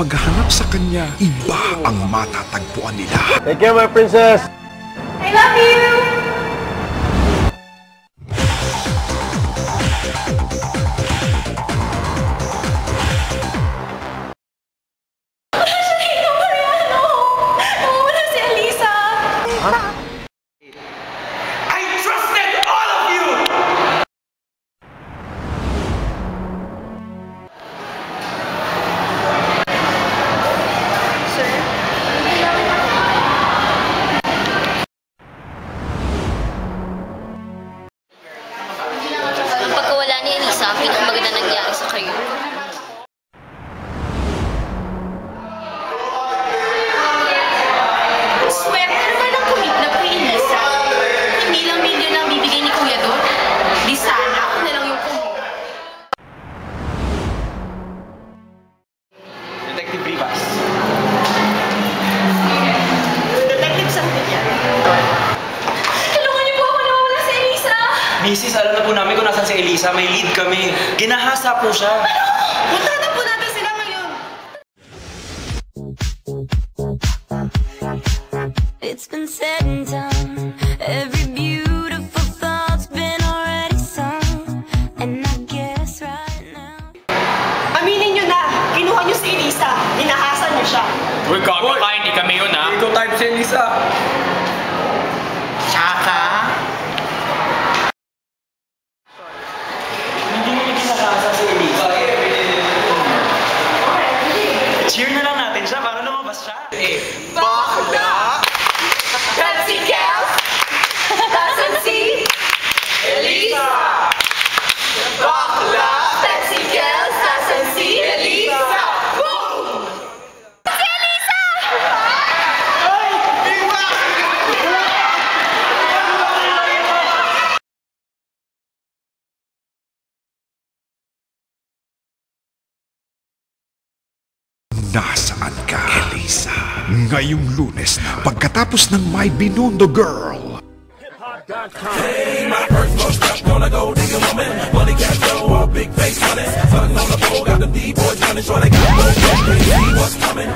paghahanap sa kanya, iba ang matatagpuan nila. Take care, my princess! I love you! Pagkawala ni Elisa, ang pinakamaganda nangyari sa kayo. Swerte naman ang kumidnap kay Elisa. Hindi lang milyon ang bibigay ni Kuya doon. Di sana ako na lang yung kumidnap. Detective Rivas. Detective Santillan. Tulungan niyo po ako na mawala si Elisa! Mrs., alam na po namin kung nasan si Elisa. May lead kami. Ginahasa po siya. Ano? Punta na po natin sila ngayon. It's been said and done. Every beautiful thought's been already sung. And I guess right now. Aminin niyo na, kinuha niyo si Elisa. Hinahasan niyo siya. Uy, gago ka, hindi kami yun ha. Ikaw type si Elisa. Tsaka? Hindi mo ginahasa si Elisa. Cheer na lang natin siya para lumabas siya. Bakla! Pepsi Gals! Doesn't see Elisa! Bakla! Pepsi Gals doesn't see Elisa! Boom! Si Elisa! Nasaan ka, Elisa? Ngayong Lunes na, pagkatapos ng My Binondo Girl. Hey, my first love step, gonna go dig a woman. Money cash flow, all big face money. Something on the pole, got the D-boys running, sure they got more cash. They see what's coming.